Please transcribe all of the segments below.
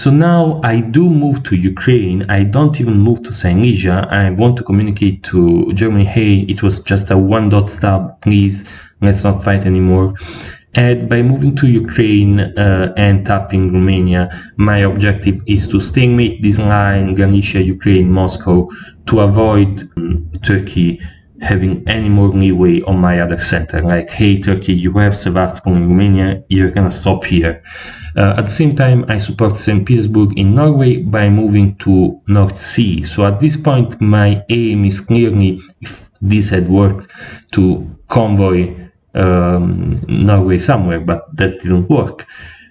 So now I do move to Ukraine. I don't even move to Silesia. I want to communicate to Germany, hey, it was just a one-dot stop, please, let's not fight anymore. And by moving to Ukraine and tapping Romania, my objective is to stalemate this line, Galicia, Ukraine, Moscow, to avoid Turkey having any more leeway on my other center. Like, hey, Turkey, you have Sevastopol in Romania, you're gonna stop here. At the same time, I support St. Petersburg in Norway by moving to North Sea. So at this point, my aim is clearly, if this had worked, to convoy Norway somewhere, but that didn't work.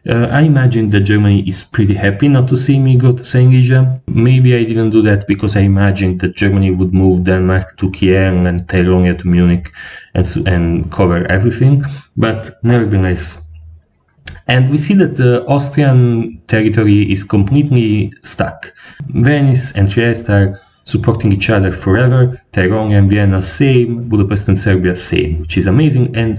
I imagine that Germany is pretty happy not to see me go to Silesia. Maybe I didn't do that because I imagined that Germany would move Denmark to Kiel and Tyronia to Munich and cover everything, but nevertheless. And we see that the Austrian territory is completely stuck. Venice and Trieste are supporting each other forever. Tyronia and Vienna, same. Budapest and Serbia, same, which is amazing. And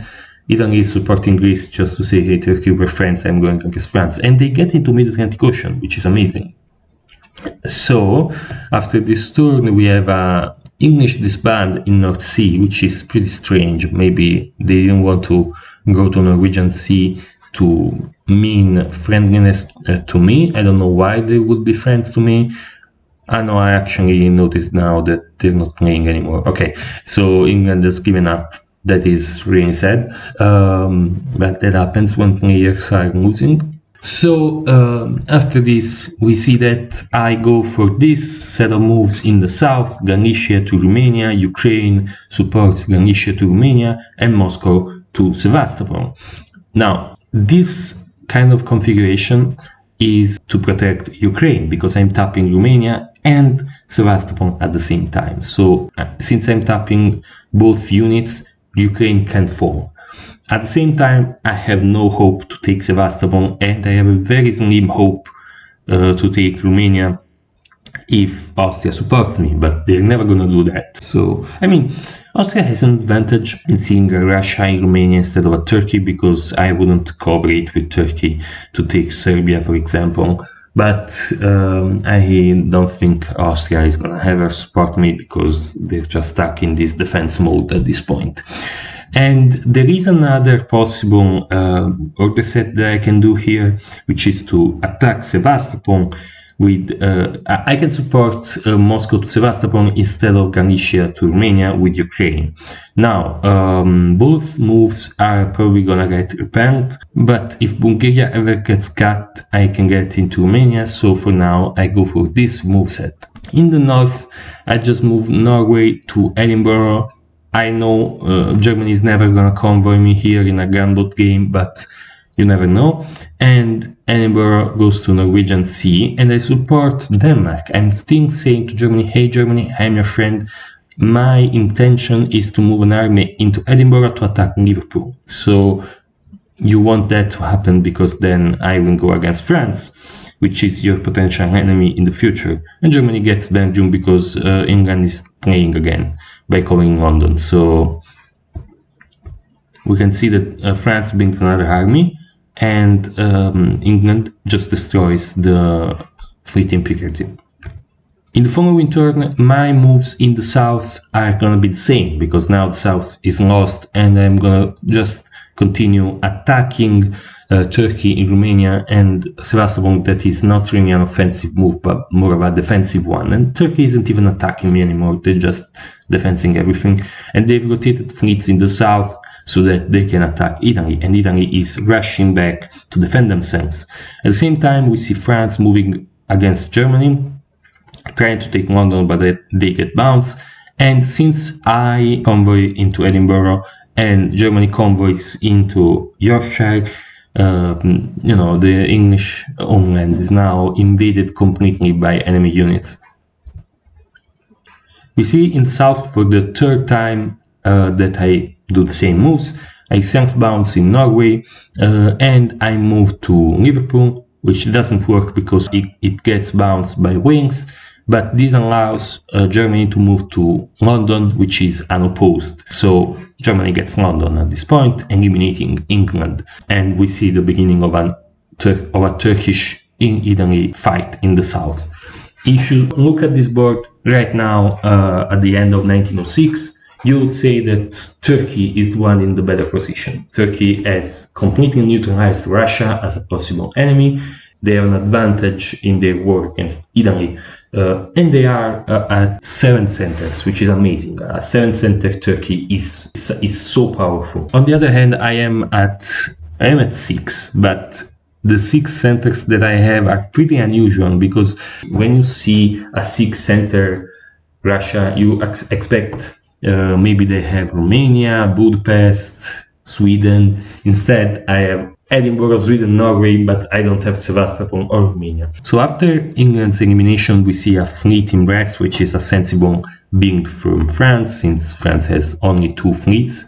Italy is supporting Greece just to say, hey, Turkey, we're friends, I'm going against France. And they get into Mid-Atlantic Ocean, which is amazing. So, after this turn, we have a English disband in North Sea, which is pretty strange. Maybe they didn't want to go to Norwegian Sea to mean friendliness to me. I don't know why they would be friends to me. I know, I actually noticed now that they're not playing anymore. Okay, so England has given up. That is really sad, but that happens when players are losing. So after this, we see that I go for this set of moves in the south, Galicia to Romania, Ukraine supports Galicia to Romania, and Moscow to Sevastopol. Now, this kind of configuration is to protect Ukraine, because I'm tapping Romania and Sevastopol at the same time. So since I'm tapping both units, Ukraine can't fall. At the same time, I have no hope to take Sevastopol, and I have a very slim hope to take Romania if Austria supports me, but they're never gonna do that. So, I mean, Austria has an advantage in seeing a Russia in Romania instead of a Turkey, because I wouldn't cooperate with Turkey to take Serbia, for example. But I don't think Austria is gonna ever support me, because they're just stuck in this defense mode at this point. And there is another possible order set that I can do here, which is to attack Sevastopol with, I can support Moscow to Sevastopol instead of Galicia to Romania with Ukraine. Now, both moves are probably gonna get repelled, but if Bulgaria ever gets cut, I can get into Romania, so for now I go for this moveset. In the north, I just move Norway to Edinburgh. I know Germany is never gonna convoy me here in a gunboat game, but you never know. And Edinburgh goes to Norwegian Sea, and I support Denmark. I'm still saying to Germany, hey Germany, I'm your friend. My intention is to move an army into Edinburgh to attack Liverpool. So you want that to happen, because then I will go against France, which is your potential enemy in the future. And Germany gets Belgium because England is playing again by calling London. So we can see that France brings another army, and England just destroys the fleet in Picardy. In the following turn, my moves in the south are gonna be the same, because now the south is lost, and I'm gonna just continue attacking Turkey in Romania and Sevastopol. That is not really an offensive move, but more of a defensive one. And Turkey isn't even attacking me anymore, they're just defending everything. And they've rotated fleets in the south so that they can attack Italy, and Italy is rushing back to defend themselves. At the same time, we see France moving against Germany, trying to take London, but they get bounced. And since I convoy into Edinburgh and Germany convoys into Yorkshire, the English homeland is now invaded completely by enemy units. We see in the south for the third time that I do the same moves. I self-bounce in Norway, and I move to Liverpool, which doesn't work because it gets bounced by wings, but this allows Germany to move to London, which is unopposed. So Germany gets London at this point, eliminating England, and we see the beginning of a Turkish in Italy fight in the south. If you look at this board right now, at the end of 1906, you would say that Turkey is the one in the better position. Turkey has completely neutralized Russia as a possible enemy. They have an advantage in their war against Italy, and they are at 7 centers, which is amazing. A 7-center Turkey is so powerful. On the other hand, I am at 6, but the 6 centers that I have are pretty unusual, because when you see a 6-center Russia, you expect maybe they have Romania, Budapest, Sweden. Instead, I have Edinburgh, Sweden, Norway, but I don't have Sevastopol or Romania. So after England's elimination, we see a fleet in Brest, which is a sensible build from France, since France has only 2 fleets.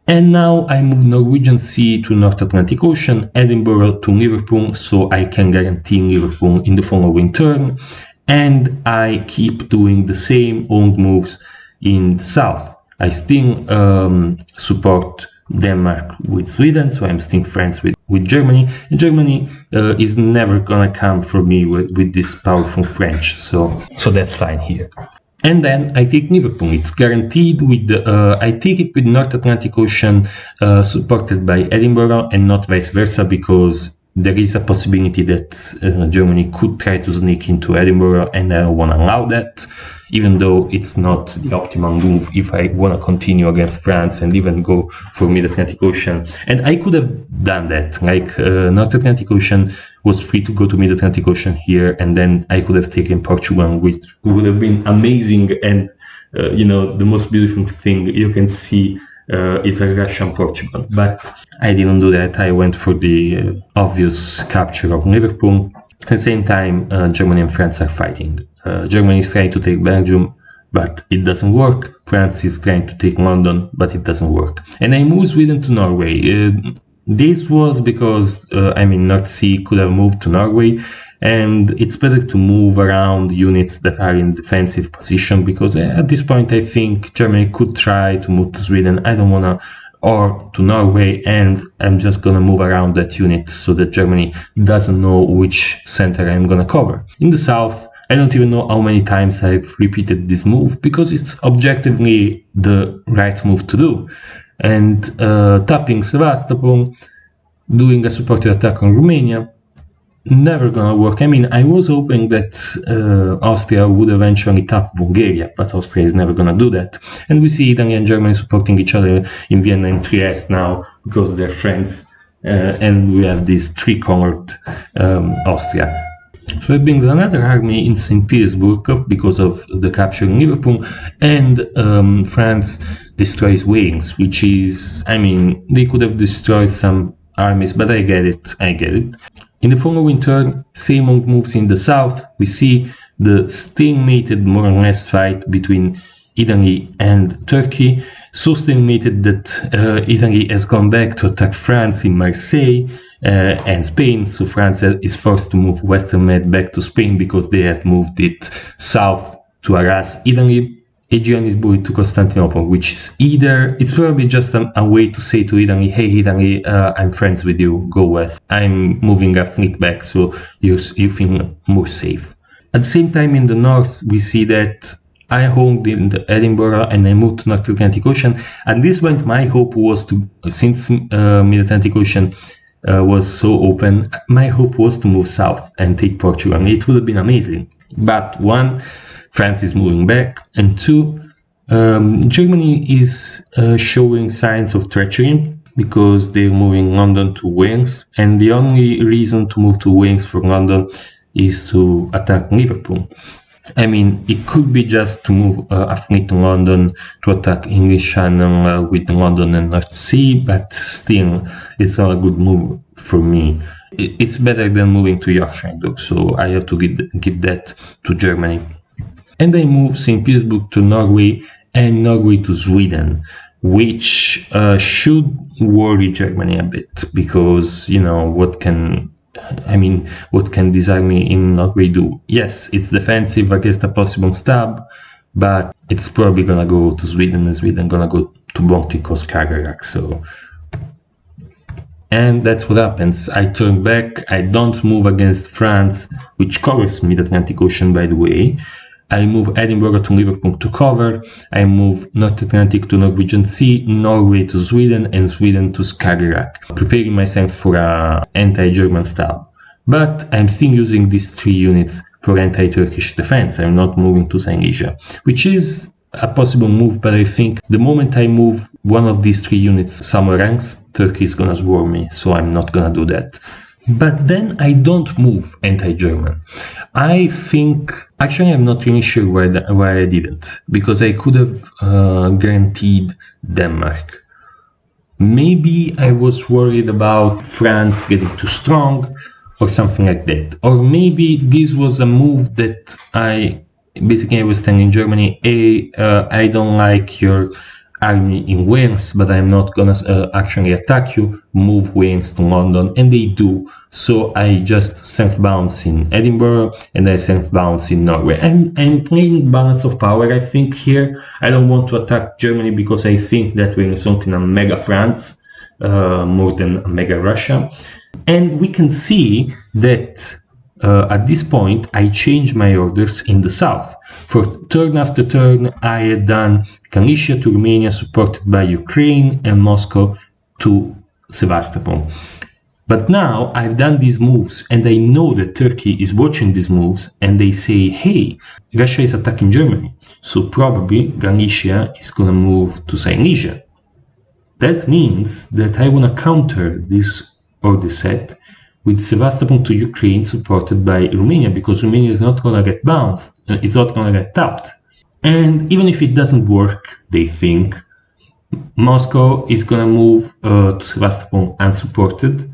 And now I move Norwegian Sea to North Atlantic Ocean, Edinburgh to Liverpool, so I can guarantee Liverpool in the following turn. And I keep doing the same old moves in the south. I still support Denmark with Sweden, so I'm still friends with Germany. And Germany is never gonna come for me with this powerful French, so that's fine here. And then I take Liverpool. It's guaranteed with I take it with North Atlantic Ocean supported by Edinburgh, and not vice versa, because there is a possibility that Germany could try to sneak into Edinburgh, and I don't want to allow that, even though it's not the optimal move if I want to continue against France and even go for Mid-Atlantic Ocean. And I could have done that, like North Atlantic Ocean was free to go to Mid-Atlantic Ocean here, and then I could have taken Portugal, which would have been amazing. And the most beautiful thing you can see is a Russian-Portugal, but I didn't do that. I went for the obvious capture of Liverpool. At the same time, Germany and France are fighting. Germany is trying to take Belgium, but it doesn't work. France is trying to take London, but it doesn't work. And I moved Sweden to Norway. This was because, North Sea could have moved to Norway, and it's better to move around units that are in defensive position, because at this point I think Germany could try to move to Sweden. I don't want to, or to Norway, and I'm just going to move around that unit so that Germany doesn't know which center I'm going to cover. In the south, I don't even know how many times I've repeated this move, because it's objectively the right move to do. And tapping Sevastopol, doing a supported attack on Romania, never gonna work. I was hoping that Austria would eventually tap Bulgaria, but Austria is never gonna do that. And we see Italy and Germany supporting each other in Vienna and Trieste now, because they're friends, and we have this tricolored Austria. So it brings another army in St. Petersburg because of the capture in Liverpool, and France destroys Wales, which is, they could have destroyed some armies, but I get it. In the following turn, same old moves in the south. We see the stalemated, more or less, fight between Italy and Turkey. So stalemated that Italy has gone back to attack France in Marseille and Spain. So France is forced to move Western Med back to Spain because they had moved it south to harass Italy. Aegean is bullied to Constantinople, which is it's probably just a way to say to Italy, hey Italy, I'm friends with you, go west. I'm moving a fleet back so you feel more safe. At the same time, in the north, we see that I hold in the Edinburgh and I moved to North Atlantic Ocean. At this point, my hope was to, since Mid-Atlantic Ocean was so open, my hope was to move south and take Portugal. It would have been amazing. But one, France is moving back, and two, Germany is showing signs of treachery because they're moving London to Wales, and the only reason to move to Wales from London is to attack Liverpool. It could be just to move a fleet to London to attack English Channel with London and North Sea, but still, it's not a good move for me. It's better than moving to Yorkshire, though, so I have to give that to Germany. And I move St. Petersburg to Norway and Norway to Sweden, which should worry Germany a bit, because, what can this army in Norway do? Yes, it's defensive against a possible stab, but it's probably gonna go to Sweden, and Sweden gonna go to Baltic or Skagerrak, so... And that's what happens. I turn back, I don't move against France, which covers mid-Atlantic Ocean, by the way. I move Edinburgh to Liverpool to cover. I move North Atlantic to Norwegian Sea, Norway to Sweden, and Sweden to Skagerrak, preparing myself for an anti-German stab. But I'm still using these 3 units for anti-Turkish defense. I'm not moving to Silesia, which is a possible move, but I think the moment I move one of these 3 units somewhere else, Turkey is gonna swarm me, so I'm not gonna do that. But then I don't move anti-German. I think, actually I'm not really sure why I didn't, because I could have guaranteed Denmark. Maybe I was worried about France getting too strong or something like that. Or maybe this was a move that I was telling Germany, I don't like your army in Wales, but I'm not gonna actually attack you, move Wales to London, and they do. So I just self-bounce in Edinburgh, and I self-bounce in Norway. I'm playing balance of power, I think, here. I don't want to attack Germany because I think that we're resulting in a mega France, more than a mega Russia. And we can see that at this point, I changed my orders in the south. For turn after turn, I had done Galicia to Romania, supported by Ukraine, and Moscow to Sevastopol. But now I've done these moves, and I know that Turkey is watching these moves, and they say, hey, Russia is attacking Germany, so probably Galicia is gonna move to Silesia. That means that I wanna counter this order set with Sevastopol to Ukraine, supported by Romania, because Romania is not going to get bounced, it's not going to get tapped. And even if it doesn't work, they think, Moscow is going to move to Sevastopol unsupported,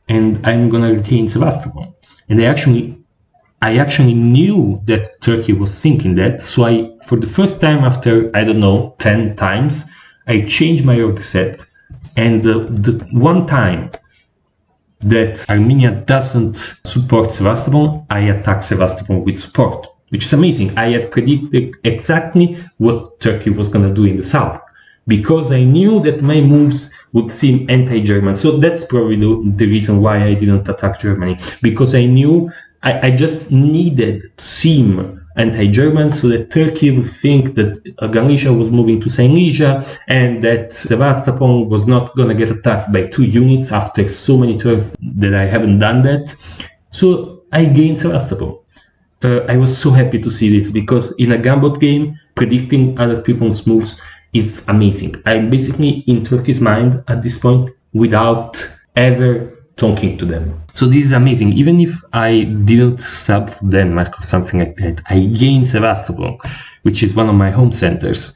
and I'm going to retain Sevastopol. And I actually knew that Turkey was thinking that, so for the first time after, 10 times, I changed my order set, and the one time that Armenia doesn't support Sevastopol, I attack Sevastopol with support, which is amazing. I had predicted exactly what Turkey was going to do in the south, because I knew that my moves would seem anti-German. So that's probably the reason why I didn't attack Germany, because I knew I just needed to seem anti-German so that Turkey would think that Galicia was moving to Silesia and that Sevastopol was not going to get attacked by 2 units after so many turns that I haven't done that. So I gained Sevastopol. I was so happy to see this, because in a gunboat game, predicting other people's moves is amazing. I'm basically in Turkey's mind at this point without ever talking to them. So this is amazing. Even if I didn't stab for Denmark or something like that, I gained Sevastopol, which is one of my home centers.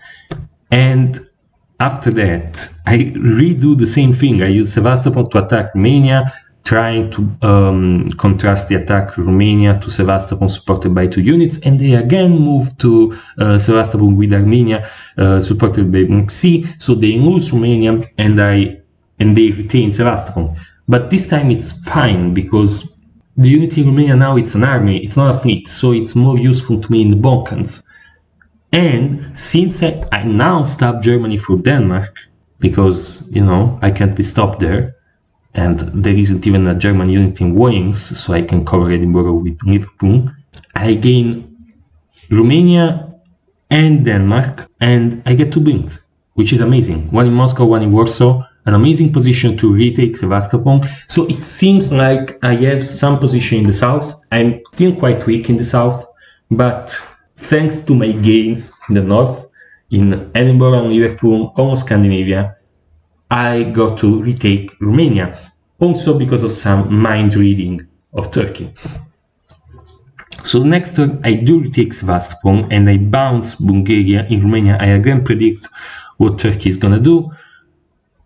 And after that, I redo the same thing. I use Sevastopol to attack Romania, trying to contrast the attack Romania to Sevastopol, supported by 2 units, and they again move to Sevastopol with Armenia, supported by Black Sea. So they lose Romania, and they retain Sevastopol. But this time it's fine, because the unit in Romania now, it's an army, it's not a fleet, so it's more useful to me in the Balkans. And since I now stop Germany for Denmark, because, I can't be stopped there, and there isn't even a German unit in Wales, so I can cover Edinburgh with Liverpool, I gain Romania and Denmark, and I get 2 wins, which is amazing. One in Moscow, one in Warsaw. An amazing position to retake Sevastopol. So it seems like I have some position in the south. I'm still quite weak in the south, but thanks to my gains in the north, in Edinburgh and Liverpool, almost Scandinavia, I got to retake Romania, also because of some mind reading of Turkey. So the next turn, I do retake Sevastopol, and I bounce Bulgaria in Romania. I again predict what Turkey is gonna do.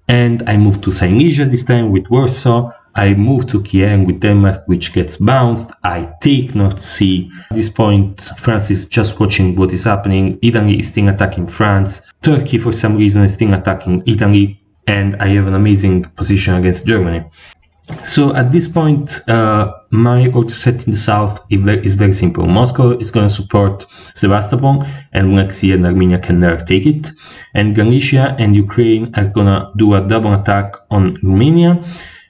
And I move to Silesia this time with Warsaw. I move to Kiev with Denmark, which gets bounced. I take North Sea. At this point, France is just watching what is happening. Italy is still attacking France. Turkey, for some reason, is still attacking Italy. And I have an amazing position against Germany. So at this point, my order set in the south is very simple. Moscow is going to support Sevastopol, and Black Sea and Armenia can never take it. And Galicia and Ukraine are going to do a double attack on Romania.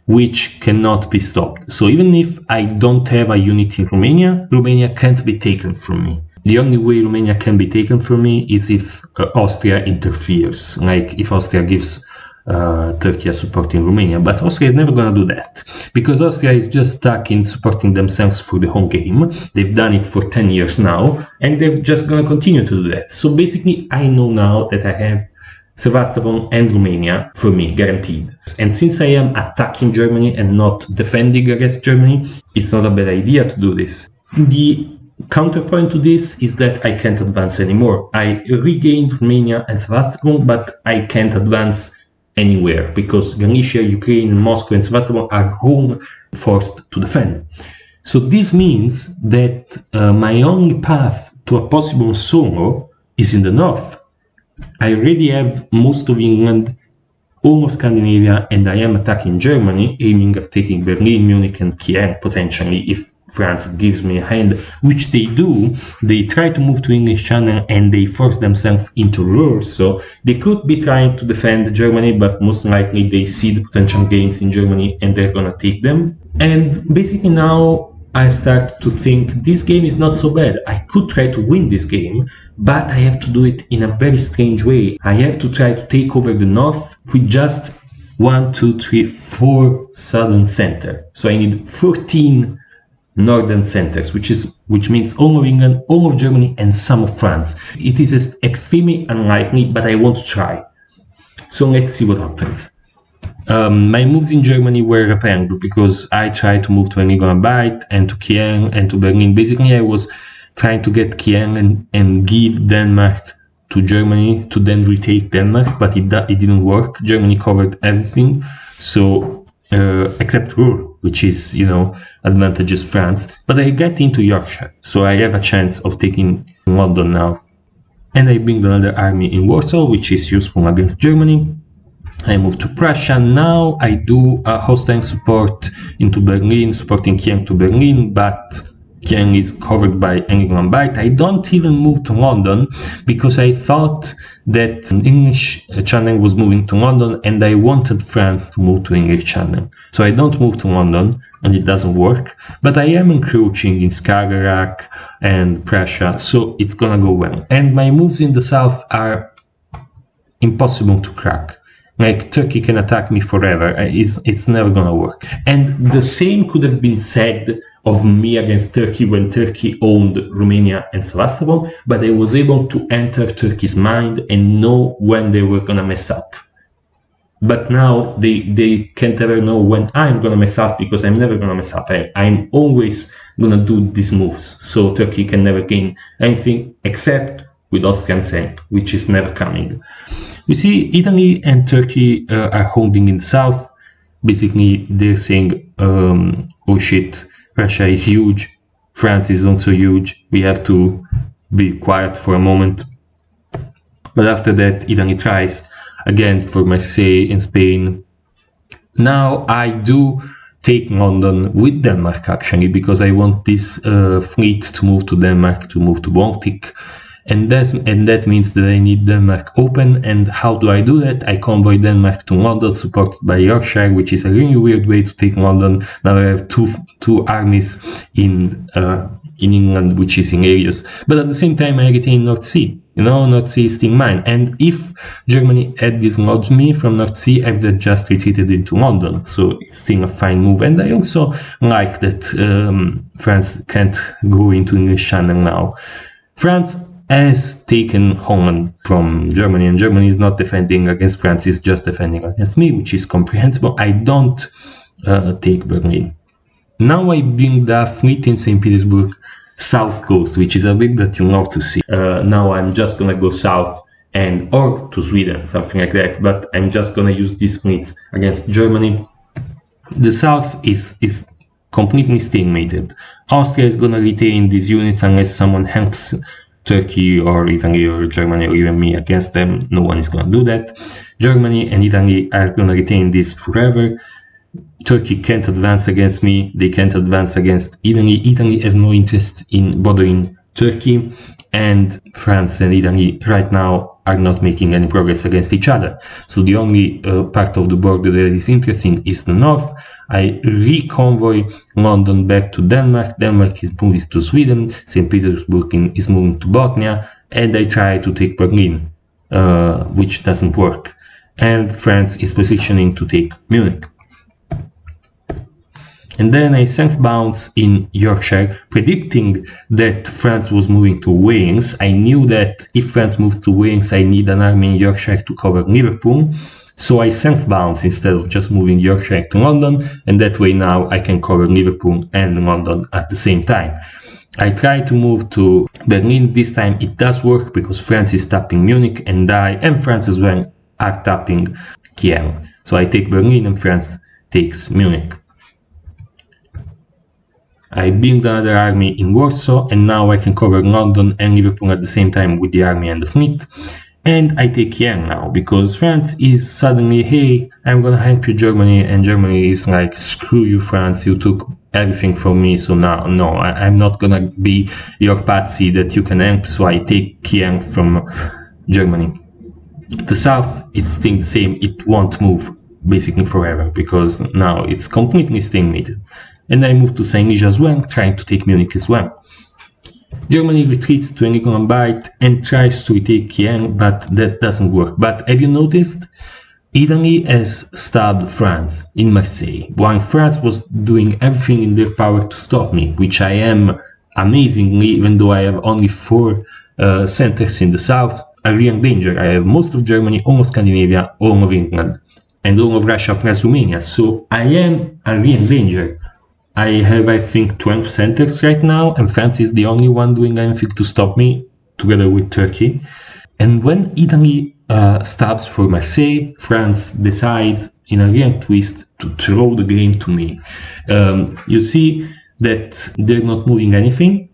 which cannot be stopped. So even if I don't have a unit in Romania, Romania can't be taken from me. The only way Romania can be taken from me is if Austria interferes, like if Austria gives Turkey a support in Romania. But Austria is never going to do that, because Austria is just stuck in supporting themselves for the whole game. They've done it for 10 years now, and they're just going to continue to do that. So basically, I know now that I have Sevastopol and Romania for me, guaranteed. And since I am attacking Germany and not defending against Germany, it's not a bad idea to do this. The counterpoint to this is that I can't advance anymore. I regained Romania and Sevastopol, but I can't advance anywhere because Galicia, Ukraine, Moscow, and Sevastopol are home forced to defend. So this means that my only path to a possible solo is in the north. I already have most of England, all of Scandinavia, and I am attacking Germany, aiming at taking Berlin, Munich, and Kiev potentially if France gives me a hand, which they do. They try to move to English Channel and they force themselves into Ruhr. So they could be trying to defend Germany, but most likely they see the potential gains in Germany and they're gonna take them. And basically now I start to think this game is not so bad. I could try to win this game, but I have to do it in a very strange way. I have to try to take over the north with just 1, 2, 3, 4 southern center. So I need 14 northern centers, which means all of England, all of Germany, and some of France. It is extremely unlikely, but I want to try. So let's see what happens. My moves in Germany were repelled because I tried to move to Gunboat and to Kiev and to Berlin. Basically, I was trying to get Kiev and give Denmark to Germany to then retake Denmark, but it didn't work. Germany covered everything, so except Ruhr, which is, advantages France. But I get into Yorkshire, so I have a chance of taking London now. And I bring another army in Warsaw, which is useful against Germany. I move to Prussia. Now I do a hostile support into Berlin, supporting Kiev to Berlin, but Kiev is covered by England. I don't even move to London because I thought that English Channel was moving to London and I wanted France to move to English Channel. So I don't move to London and it doesn't work, but I am encroaching in Skagerrak and Prussia, so it's gonna go well. And my moves in the south are impossible to crack. Like, Turkey can attack me forever. It's never gonna work. And the same could have been said of me against Turkey when Turkey owned Romania and Sevastopol, but I was able to enter Turkey's mind and know when they were gonna mess up. But now they can't ever know when I'm gonna mess up, because I'm never gonna mess up. I'm always gonna do these moves, so Turkey can never gain anything except with Austrian help, which is never coming. We see Italy and Turkey are holding in the south. Basically, they're saying, oh shit, Russia is huge, France is also huge, we have to be quiet for a moment. But after that, Italy tries again for Marseille in Spain. Now I do take London with Denmark, actually, because I want this fleet to move to Denmark, to move to Baltic. And that means that I need Denmark open. And how do I do that? I convoy Denmark to London, supported by Yorkshire, which is a really weird way to take London. Now I have two armies in England, which is hilarious. But at the same time, I retain North Sea. North Sea is still mine. And if Germany had dislodged me from North Sea, I would have just retreated into London. So it's still a fine move. And I also like that France can't go into English Channel now. France has taken Holland from Germany, and Germany is not defending against France, it's just defending against me, which is comprehensible. I don't take Berlin. Now I bring the fleet in St. Petersburg south coast, which is a bit that you love to see. Now I'm just gonna go south or to Sweden, something like that, but I'm just gonna use these fleets against Germany. The south is completely stalemated. Austria is gonna retain these units unless someone helps Turkey or Italy or Germany or even me against them. No one is going to do that. Germany and Italy are going to retain this forever. Turkey can't advance against me. They can't advance against Italy. Italy has no interest in bothering Turkey. And France and Italy right now are not making any progress against each other. So the only part of the border that is interesting is the north. I reconvoy London back to Denmark. Denmark is moving to Sweden. St. Petersburg is moving to Bosnia. And I try to take Berlin, which doesn't work. And France is positioning to take Munich. And then I self-bounce in Yorkshire, predicting that France was moving to Wales. I knew that if France moves to Wales, I need an army in Yorkshire to cover Liverpool. So I self-bounce instead of just moving Yorkshire to London, and that way now I can cover Liverpool and London at the same time. I try to move to Berlin. This time it does work because France is tapping Munich, and I and France as well are tapping Kiev. So I take Berlin and France takes Munich. I build another army in Warsaw, and now I can cover London and Liverpool at the same time with the army and the fleet. And I take Kiev now, because France is suddenly, hey, I'm gonna help you, Germany, and Germany is like, screw you, France, you took everything from me, so now, no, I'm not gonna be your patsy that you can help, so I take Kiev from Germany. The south is still the same, it won't move basically forever, because now it's completely stalemated. And I move to St. Liege as well, trying to take Munich as well. Germany retreats to Gunboat and tries to retake Kiev, but that doesn't work. But have you noticed? Italy has stabbed France in Marseille, while France was doing everything in their power to stop me, which I am amazingly, even though I have only 4 centers in the south, a real danger. I have most of Germany, all of Scandinavia, all of England, and all of Russia plus Romania. So I am a real danger. I have, I think, 12 centers right now, and France is the only one doing anything to stop me, together with Turkey. And when Italy stabs for Marseille, France decides, in a real twist, to throw the game to me. You see that they're not moving anything.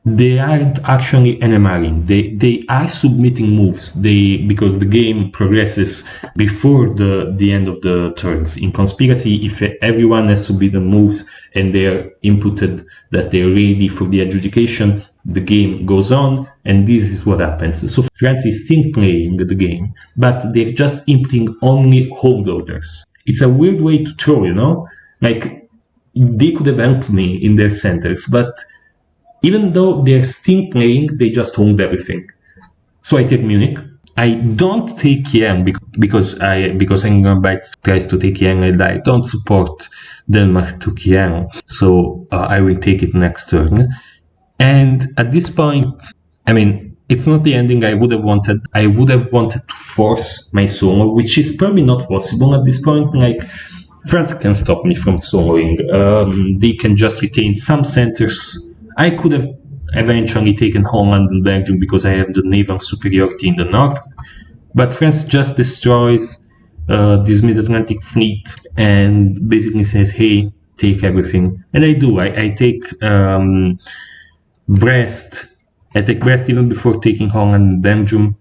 They aren't actually NMRing. They are submitting moves. Because the game progresses before the end of the turns. In conspiracy, if everyone has submitted moves and they're inputted that they're ready for the adjudication, the game goes on, and this is what happens. So France is still playing the game, but they're just inputting only hold orders. It's a weird way to throw, you know? Like, they could have helped me in their centers, but even though they're still playing, they just hold everything. So I take Munich. I don't take Kiev because England tries to take Kiev, and I don't support Denmark to Kiev. So I will take it next turn. And at this point, I mean, it's not the ending I would have wanted. I would have wanted to force my solo, which is probably not possible at this point. Like, France can stop me from soloing. They can just retain some centers. I could have eventually taken Holland and Belgium because I have the naval superiority in the north, but France just destroys this mid-Atlantic fleet and basically says, hey, take everything. And I do. I take Brest. I take Brest even before taking Holland and Belgium.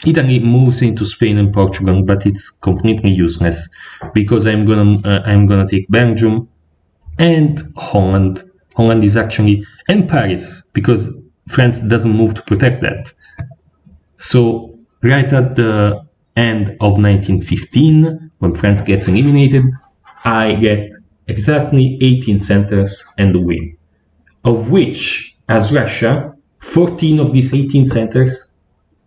Italy moves into Spain and Portugal, but it's completely useless because I'm gonna take Belgium and Holland. Holland is actually, and Paris, because France doesn't move to protect that. So right at the end of 1915, when France gets eliminated, I get exactly 18 centers and the win, of which, as Russia, 14 of these 18 centers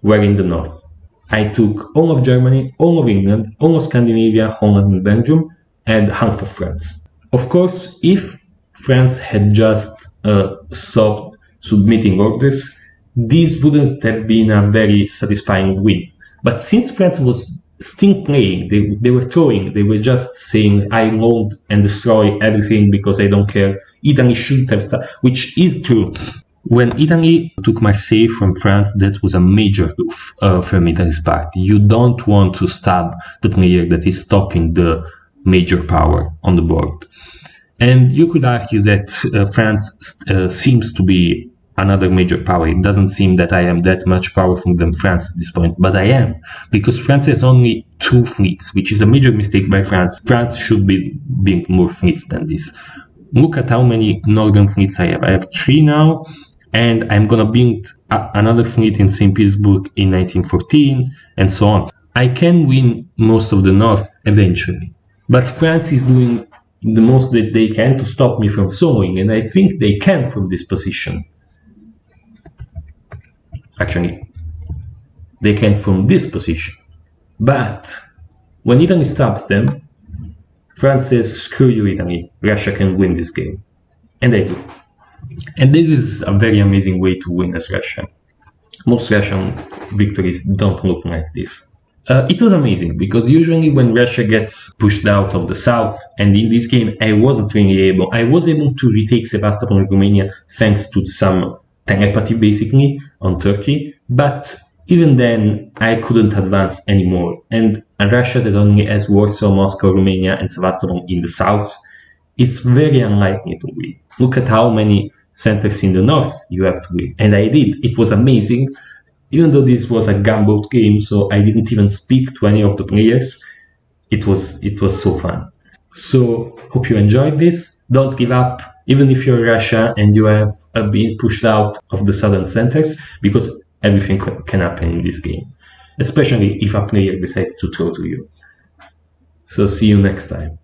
were in the north. I took all of Germany, all of England, all of Scandinavia, Holland and Belgium, and half of France. Of course, if France had just stopped submitting orders, this wouldn't have been a very satisfying win. But since France was still playing, they were throwing, they were just saying, I load and destroy everything because I don't care. Italy should have started, which is true. When Italy took Marseille from France, that was a major goof from Italy's part. You don't want to stab the player that is stopping the major power on the board. And you could argue that France seems to be another major power. It doesn't seem that I am that much powerful than France at this point, but I am, because France has only 2 fleets, which is a major mistake by France. France should be building more fleets than this. Look at how many northern fleets I have. I have 3 now, and I'm gonna build another fleet in St. Petersburg in 1914, and so on. I can win most of the north eventually, but France is doing the most that they can to stop me from soloing, and I think they can from this position. Actually, they can from this position. But when Italy stops them, France says, screw you, Italy, Russia can win this game. And they do. And this is a very amazing way to win as Russia. Most Russian victories don't look like this. It was amazing because usually when Russia gets pushed out of the south, and in this game I wasn't really able, I was able to retake Sevastopol and Romania thanks to some telepathy basically on Turkey, but even then I couldn't advance anymore. And a Russia that only has Warsaw, Moscow, Romania and Sevastopol in the south, it's very unlikely to win. Look at how many centers in the north you have to win. And I did. It was amazing. Even though this was a gunboat game, so I didn't even speak to any of the players, it was so fun. So hope you enjoyed this. Don't give up, even if you're Russia and you have been pushed out of the southern centers, because everything can happen in this game, especially if a player decides to throw to you. So see you next time.